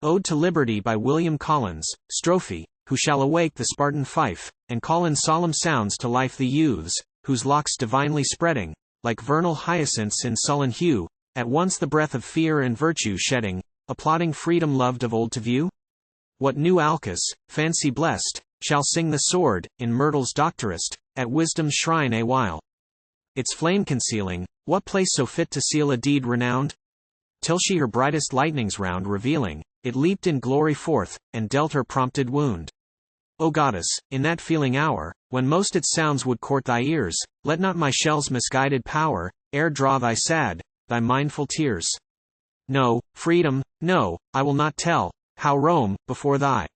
Ode to Liberty by William Collins. Strophe. Who shall awake the Spartan fife, and call in solemn sounds to life the youths, whose locks divinely spreading, like vernal hyacinths in sullen hue, at once the breath of fear and virtue shedding, applauding freedom loved of old to view? What new Alcćus, fancy-blest, shall sing the sword, in myrtles doctorest, at wisdom's shrine a while? Its flame concealing, what place so fit to seal a deed renowned? Till she her brightest lightnings round revealing, it leaped in glory forth, and dealt her prompted wound. O goddess, in that feeling hour, when most its sounds would court thy ears, let not my shell's misguided pow'r e'er draw thy mindful tears. No, freedom, no, I will not tell, how Rome, before thy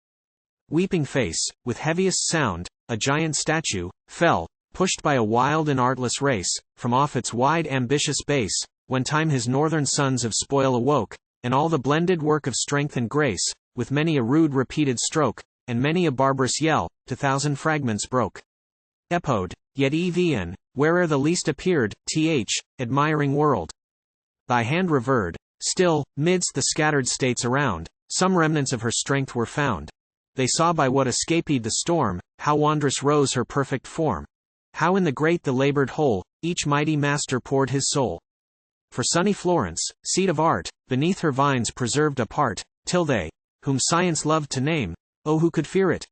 weeping face, with heaviest sound, a giant statue, fell, pushed by a wild and artless race, from off its wide ambitious base, when time his northern sons of spoil awoke, and all the blended work of strength and grace, with many a rude repeated stroke, and many a barbarous yell, to thousand fragments broke. Epode, yet even, where'er the least appeared, admiring world, thy hand revered, still, midst the scattered states around, some remnants of her strength were found. They saw by what escaped the storm, how wondrous rose her perfect form. How in the great the labored whole, each mighty master poured his soul. For sunny Florence, seat of art, beneath her vines preserved apart, till they, whom science loved to name, oh who could fear it,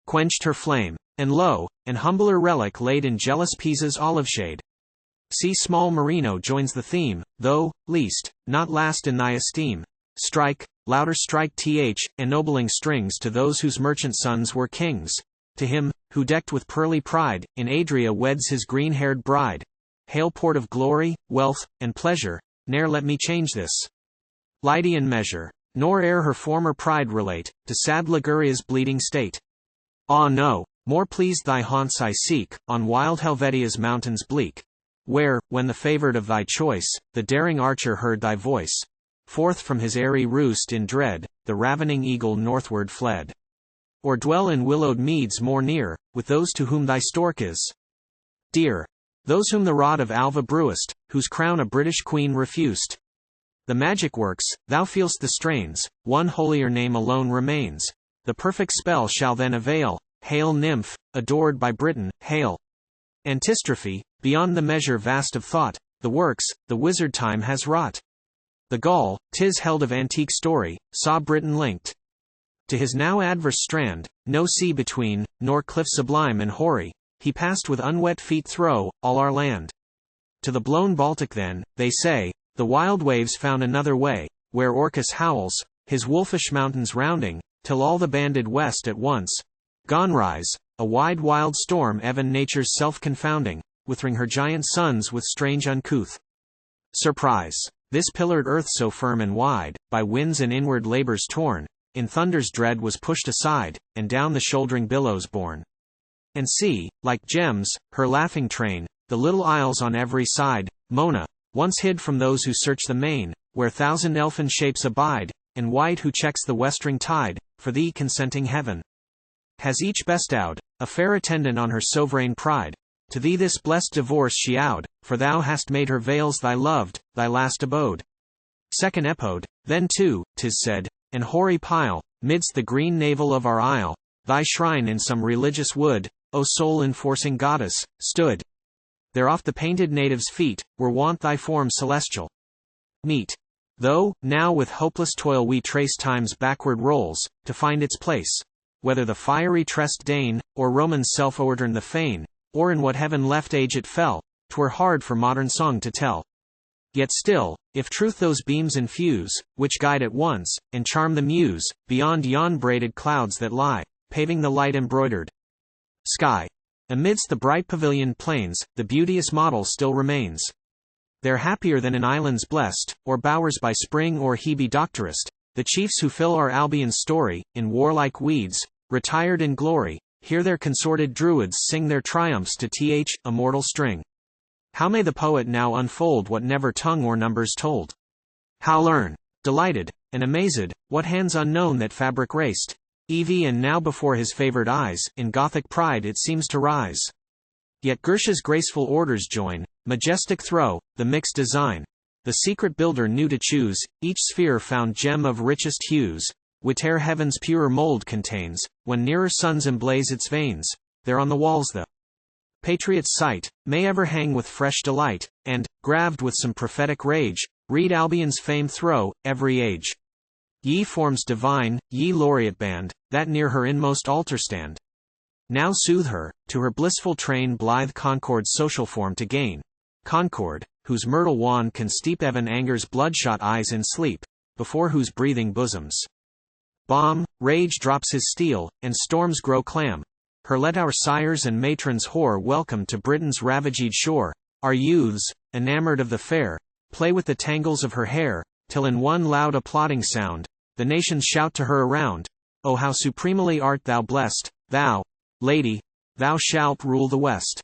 quenched her flame, and lo, an humbler relic laid in jealous Pisa's olive shade. See small Marino joins the theme, though, least, not last in thy esteem. Strike, louder strike ennobling strings to those whose merchant sons were kings. To him, who decked with pearly pride, in Adria weds his green-haired bride. Hail port of glory, wealth, and pleasure, ne'er let me change this Lydian measure, nor e'er her former pride relate, to sad Liguria's bleeding state. Ah no, more pleased thy haunts I seek, on wild Helvetia's mountains bleak, where, when the favored of thy choice, the daring archer heard thy voice, forth from his airy roost in dread, the ravening eagle northward fled. Or dwell in willowed meads more near, with those to whom thy stork is dear. Those whom the rod of Alva brewest, whose crown a British queen refused. The magic works, thou feel'st the strains, one holier name alone remains. The perfect spell shall then avail. Hail nymph, adored by Britain, hail. Antistrophe, beyond the measure vast of thought, the works, the wizard time has wrought. The Gaul, 'tis held of antique story, saw Britain linked to his now adverse strand, no sea between, nor cliff sublime and hoary. He passed with unwet feet through all our land. To the blown Baltic then, they say, the wild waves found another way, where Orcus howls, his wolfish mountains rounding, till all the banded west at once gone rise, a wide wild storm even nature's self-confounding, withering her giant sons with strange uncouth surprise. This pillared earth so firm and wide, by winds and inward labors torn, in thunder's dread was pushed aside, and down the shouldering billows borne. And see, like gems, her laughing train, the little isles on every side, Mona, once hid from those who search the main, where thousand elfin shapes abide, and white who checks the westering tide, for thee consenting heaven has each bestowed a fair attendant on her sovereign pride. To thee this blessed divorce she owed, for thou hast made her vales thy loved, thy last abode. Second Epode, then too, 'tis said, an hoary pile, midst the green navel of our isle, thy shrine in some religious wood, O soul-enforcing goddess, stood. There oft the painted natives' feet were wont thy form celestial meet. Though, now with hopeless toil we trace time's backward rolls, to find its place, whether the fiery tressed Dane, or Roman self-o'erturned the fane, or in what heaven-left age it fell, 'twere hard for modern song to tell. Yet still, if truth those beams infuse, which guide at once, and charm the muse, beyond yon braided clouds that lie, paving the light embroidered sky. Amidst the bright pavilioned plains, the beauteous model still remains. There happier than in islands blessed, or bowers by spring or Hebe doctorest, the chiefs who fill our Albion's story, in warlike weeds, retired in glory, hear their consorted druids sing their triumphs to immortal string. How may the poet now unfold what never tongue or numbers told? How learn, delighted, and amazed, what hands unknown that fabric raced? And now before his favored eyes, in Gothic pride it seems to rise. Yet Gersha's graceful orders join, majestic throw, the mixed design. The secret builder knew to choose, each sphere found gem of richest hues, whiche'er heaven's purer mold contains, when nearer suns emblaze its veins, there on the walls the patriot's sight, may ever hang with fresh delight, and, graved with some prophetic rage, read Albion's fame through every age. Ye forms divine, ye laureate band, that near her inmost altar stand. Now soothe her, to her blissful train blithe Concord's social form to gain. Concord, whose myrtle wand can steep even anger's bloodshot eyes in sleep, before whose breathing bosoms bomb, rage drops his steel, and storms grow clam. Her let our sires and matrons whore welcome to Britain's ravaged shore. Our youths, enamored of the fair, play with the tangles of her hair, till in one loud applauding sound, the nations shout to her around, "Oh how supremely art thou blessed, thou, lady, thou shalt rule the West."